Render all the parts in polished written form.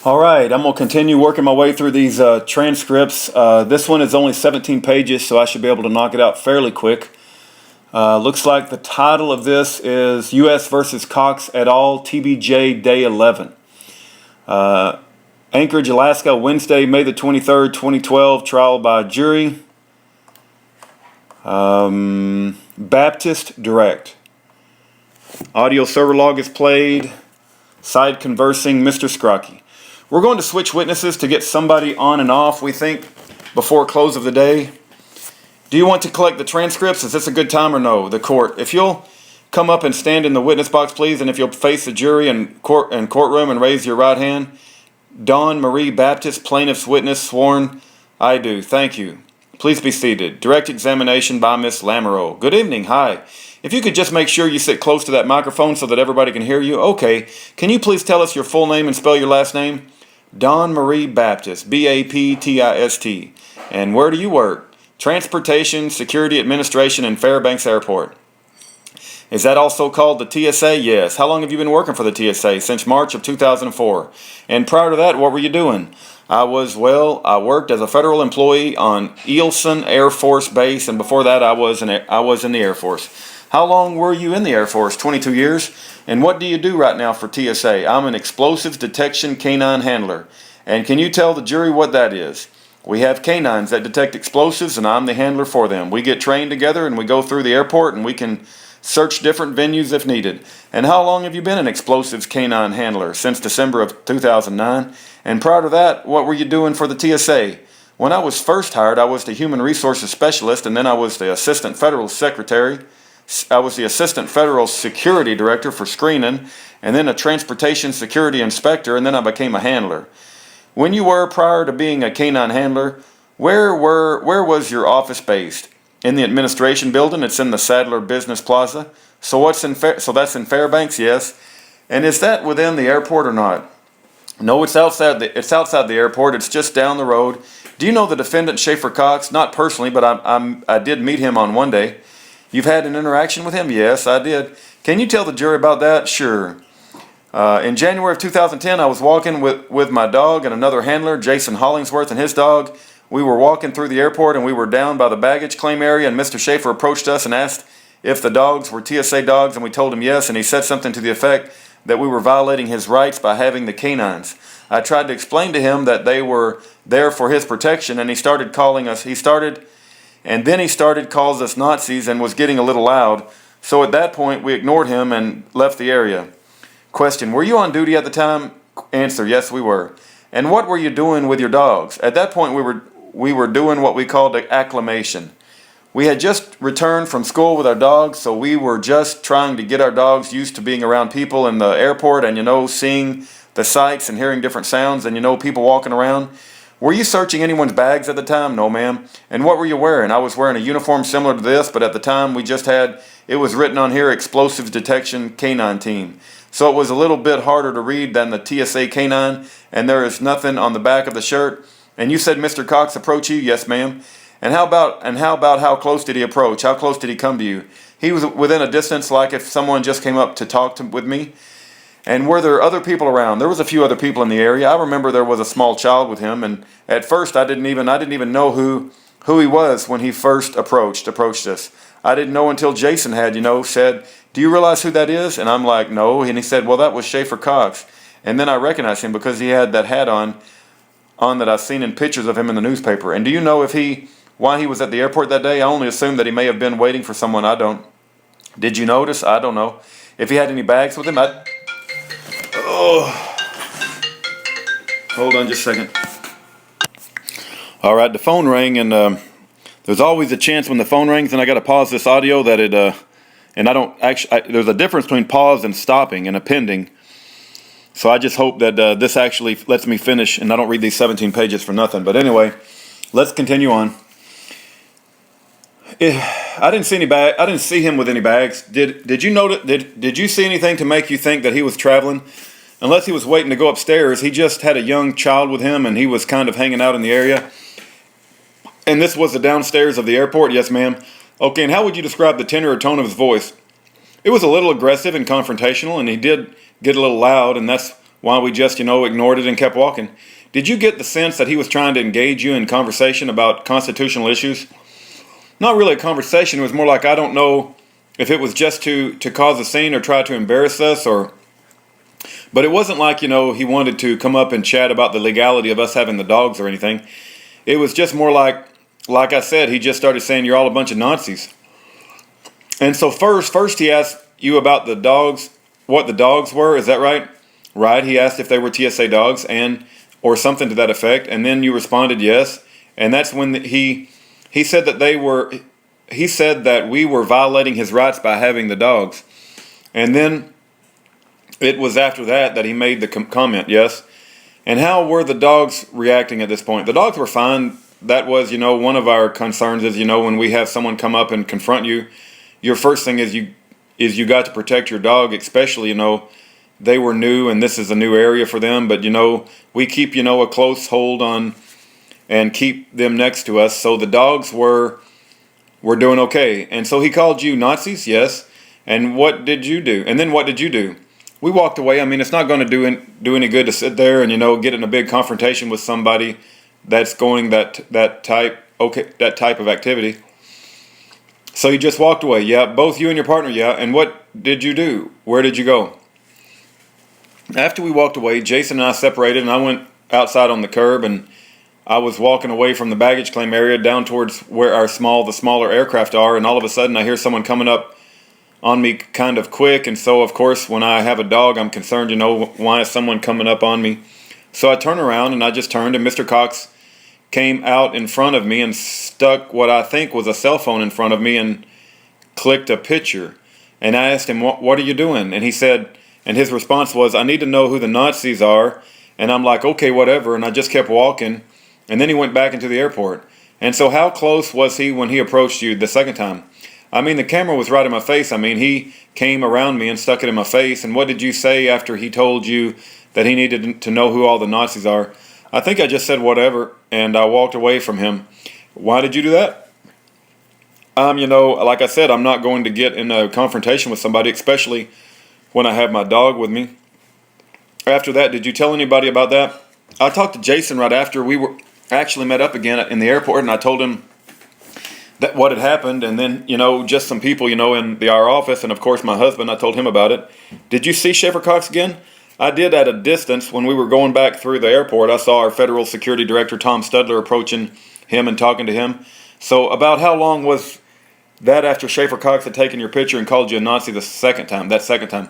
All right, I'm going to continue working my way through these transcripts. This one is only 17 pages, so I should be able to knock it out fairly quick. Looks like the title of this is U.S. versus Cox et al. TBJ Day 11. Anchorage, Alaska, Wednesday, May the 23rd, 2012. Trial by jury. Baptist Direct. Audio server log is played. Side conversing, Mr. Scrocky. We're going to switch witnesses to get somebody on and off, we think, before close of the day. Do you want to collect the transcripts? Is this a good time or no? The court. If you'll come up and stand in the witness box, please, and if you'll face the jury and courtroom and raise your right hand. Dawn Marie Baptist, plaintiff's witness, sworn. I do. Thank you. Please be seated. Direct examination by Miss Lamoureux. Good evening. Hi. If you could just make sure you sit close to that microphone so that everybody can hear you. Okay. Can you please tell us your full name and spell your last name? Dawn Marie Baptist, B-A-P-T-I-S-T. And where do you work? Transportation Security Administration in Fairbanks Airport. Is that also called the TSA? Yes. How long have you been working for the TSA? Since March of 2004. And prior to that, what were you doing? I worked as a federal employee on Eielson Air Force Base, and before that I was in the Air Force. How long were you in the Air Force? 22 years. And what do you do right now for TSA? I'm an explosives detection canine handler. And can you tell the jury what that is? We have canines that detect explosives, and I'm the handler for them. We get trained together, and we go through the airport, and we can search different venues if needed. And how long have you been an explosives canine handler? Since December of 2009. And prior to that, what were you doing for the TSA? When I was first hired, I was the human resources specialist, and then I was the assistant federal secretary. I was the assistant federal security director for screening, and then a transportation security inspector, and then I became a handler. When you were prior to being a canine handler, where was your office based? In the administration building. It's in the Sadler Business Plaza. So that's in Fairbanks, yes. And is that within the airport or not? No, it's outside the airport. It's just down the road. Do you know the defendant Schaefer Cox? Not personally, but I did meet him on one day. You've had an interaction with him? Yes, I did. Can you tell the jury about that? Sure. In January of 2010, I was walking with my dog and another handler, Jason Hollingsworth, and his dog. We were walking through the airport, and we were down by the baggage claim area, and Mr. Schaefer approached us and asked if the dogs were TSA dogs, and we told him yes, and he said something to the effect that we were violating his rights by having the canines. I tried to explain to him that they were there for his protection, and he started calling us Nazis and was getting a little loud. So at that point, we ignored him and left the area. Question, were you on duty at the time? Answer, yes, we were. And what were you doing with your dogs? At that point, we were doing what we called acclimation. We had just returned from school with our dogs, so we were just trying to get our dogs used to being around people in the airport and, seeing the sights and hearing different sounds and, people walking around. Were you searching anyone's bags at the time? No, ma'am. And what were you wearing? I was wearing a uniform similar to this, but at the time it was written on here, Explosives Detection Canine Team. So it was a little bit harder to read than the TSA canine, and there is nothing on the back of the shirt. And you said Mr. Cox approached you? Yes, ma'am. And how about how close did he approach? How close did he come to you? He was within a distance, like if someone just came up to talk with me. And were there other people around? There was a few other people in the area. I remember there was a small child with him, and at first I didn't even know who he was when he first approached us. I didn't know until Jason had, said, "Do you realize who that is?" And I'm like, "No." And he said, "Well, that was Schaefer Cox." And then I recognized him because he had that hat on that I've seen in pictures of him in the newspaper. And do you know why he was at the airport that day? I only assume that he may have been waiting for someone. I don't. Did you notice? I don't know. If he had any bags with him, hold on just a second. All right, the phone rang, and there's always a chance when the phone rings, and I got to pause this audio and I don't actually. There's a difference between pause and stopping and appending. So I just hope that this actually lets me finish, and I don't read these 17 pages for nothing. But anyway, let's continue on. I didn't see him with any bags. Did you notice? Did you see anything to make you think that he was traveling? Unless he was waiting to go upstairs, he just had a young child with him, and he was kind of hanging out in the area. And this was the downstairs of the airport? Yes, ma'am. Okay, and how would you describe the tenor or tone of his voice? It was a little aggressive and confrontational, and he did get a little loud, and that's while we just, ignored it and kept walking. Did you get the sense that he was trying to engage you in conversation about constitutional issues? Not really a conversation. It was more like, I don't know if it was just to cause a scene or try to embarrass us, but it wasn't like, he wanted to come up and chat about the legality of us having the dogs or anything. It was just more like I said, he just started saying you're all a bunch of Nazis. And so first he asked you about the dogs, what the dogs were. Is that right? Right. He asked if they were TSA dogs or something to that effect. And then you responded yes. And that's when he said that he said that we were violating his rights by having the dogs. And then it was after that he made the comment, yes. And how were the dogs reacting at this point? The dogs were fine. That was, one of our concerns is, when we have someone come up and confront you, your first thing is you got to protect your dog, especially, they were new and this is a new area for them. But, we keep, a close hold on and keep them next to us. So the dogs were doing okay. And so he called you Nazis, yes. And what did you do? And then what did you do? We walked away. I mean, it's not going to do any good to sit there and, get in a big confrontation with somebody that's going that type of activity. So you just walked away. Yeah, both you and your partner, yeah. And what did you do? Where did you go? After we walked away, Jason and I separated, and I went outside on the curb, and I was walking away from the baggage claim area down towards where the smaller aircraft are, and all of a sudden I hear someone coming up on me kind of quick. And so, of course, when I have a dog, I'm concerned, why is someone coming up on me? So I turn around, and I just turned, and Mr. Cox came out in front of me and stuck what I think was a cell phone in front of me and clicked a picture. And I asked him, what are you doing? And he said, and his response was, I need to know who the Nazis are. And I'm like, okay, whatever. And I just kept walking. And then he went back into the airport. And so how close was he when he approached you the second time? I mean, the camera was right in my face. I mean, he came around me and stuck it in my face. And what did you say after he told you that he needed to know who all the Nazis are? I think I just said whatever, and I walked away from him. Why did you do that? Like I said, I'm not going to get in a confrontation with somebody, especially when I have my dog with me. After that, did you tell anybody about that? I talked to Jason right after we were actually met up again in the airport, and I told him that what had happened, and then, just some people, in our office, and of course my husband, I told him about it. Did you see Schaefer Cox again? I did at a distance. When we were going back through the airport, I saw our federal security director, Tom Studler, approaching him and talking to him. So about how long was that after Schaefer Cox had taken your picture and called you a Nazi that second time?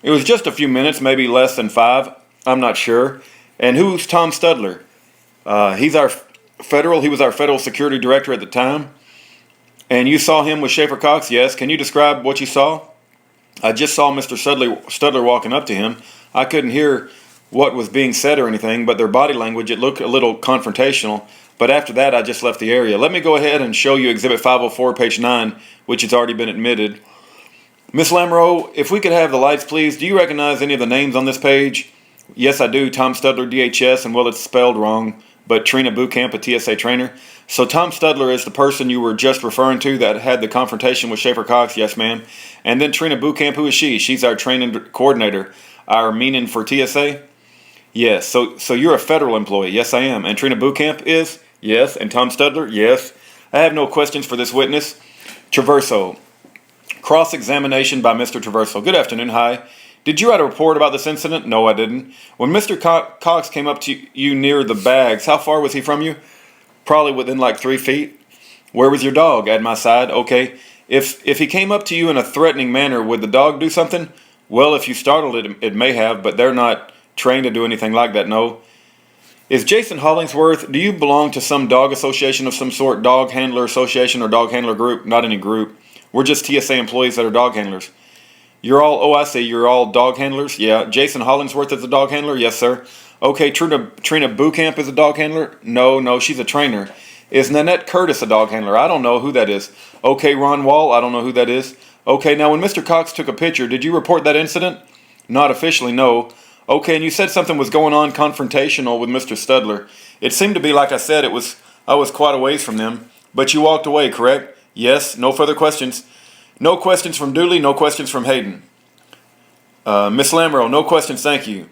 It was just a few minutes, maybe less than 5. I'm not sure. And who's Tom Studler? He was our federal security director at the time. And you saw him with Schaefer Cox? Yes. Can you describe what you saw? I just saw Mr. Studler walking up to him. I couldn't hear what was being said or anything, but their body language, it looked a little confrontational. But after that, I just left the area. Let me go ahead and show you Exhibit 504, page 9, which has already been admitted. Miss Lamoureux, if we could have the lights, please. Do you recognize any of the names on this page? Yes, I do. Tom Studler, DHS, and well, it's spelled wrong, but Trina Bootcamp, a TSA trainer. So Tom Studler is the person you were just referring to that had the confrontation with Schaefer Cox. Yes, ma'am. And then Trina Bootcamp, who is she? She's our training coordinator. Our meaning for TSA? Yes. So you're a federal employee? Yes, I am. And Trina Bootcamp is? Yes. And Tom Studler? Yes. I have no questions for this witness. Traverso. Cross-examination by Mr. Traverso. Good afternoon. Hi. Did you write a report about this incident? No, I didn't. When Mr. Cox came up to you near the bags, how far was he from you? Probably within like 3 feet. Where was your dog? At my side. Okay. If he came up to you in a threatening manner, would the dog do something? Well, if you startled it, it may have, but they're not trained to do anything like that, no. Is Jason Hollingsworth, do you belong to some dog association of some sort, dog handler association or dog handler group? Not any group. We're just TSA employees that are dog handlers. You're all dog handlers? Yeah. Jason Hollingsworth is a dog handler? Yes, sir. Okay, Trina Bootcamp is a dog handler? No, she's a trainer. Is Nanette Curtis a dog handler? I don't know who that is. Okay, Ron Wall, I don't know who that is. Okay, now when Mr. Cox took a picture, did you report that incident? Not officially, no. Okay, and you said something was going on confrontational with Mr. Studler. It seemed to be, like I said, I was quite a ways from them. But you walked away, correct? Yes, no further questions. No questions from Dooley, no questions from Hayden. Miss Lamoureux, no questions, thank you.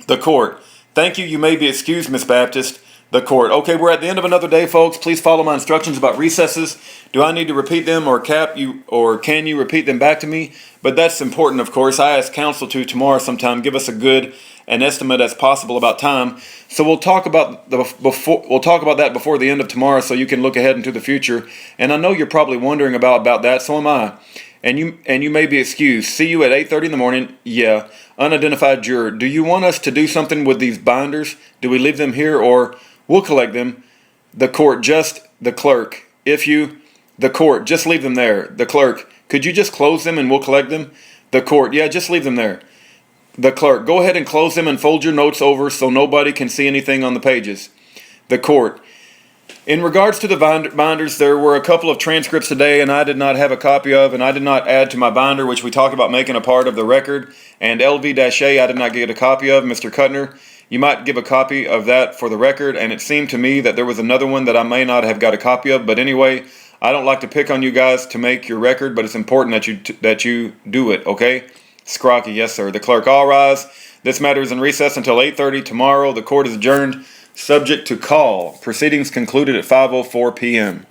The court. Thank you. You may be excused, Miss Baptist. The court. Okay, we're at the end of another day, folks. Please follow my instructions about recesses. Do I need to repeat them, or can you repeat them back to me? But that's important, of course. I ask counsel to tomorrow sometime give us a good an estimate as possible about time. So we'll talk about that before the end of tomorrow, so you can look ahead into the future. And I know you're probably wondering about that. So am I. And you may be excused. See you at 8:30 in the morning. Yeah. Unidentified juror. Do you want us to do something with these binders? Do we leave them here, or we'll collect them? The court. Just the clerk. The court. Just leave them there. The clerk. Could you just close them and we'll collect them? The court. Yeah, just leave them there. The clerk. Go ahead and close them and fold your notes over so nobody can see anything on the pages. The court. In regards to the binders, there were a couple of transcripts today and I did not have a copy of, and I did not add to my binder, which we talked about making a part of the record, and LV-A I did not get a copy of. Mr. Kuttner, you might give a copy of that for the record, and it seemed to me that there was another one that I may not have got a copy of, but anyway, I don't like to pick on you guys to make your record, but it's important that you do it, okay? Scrocky, yes sir. The clerk, all rise. This matter is in recess until 8:30 tomorrow. The court is adjourned, subject to call. Proceedings concluded at 5:04 p.m.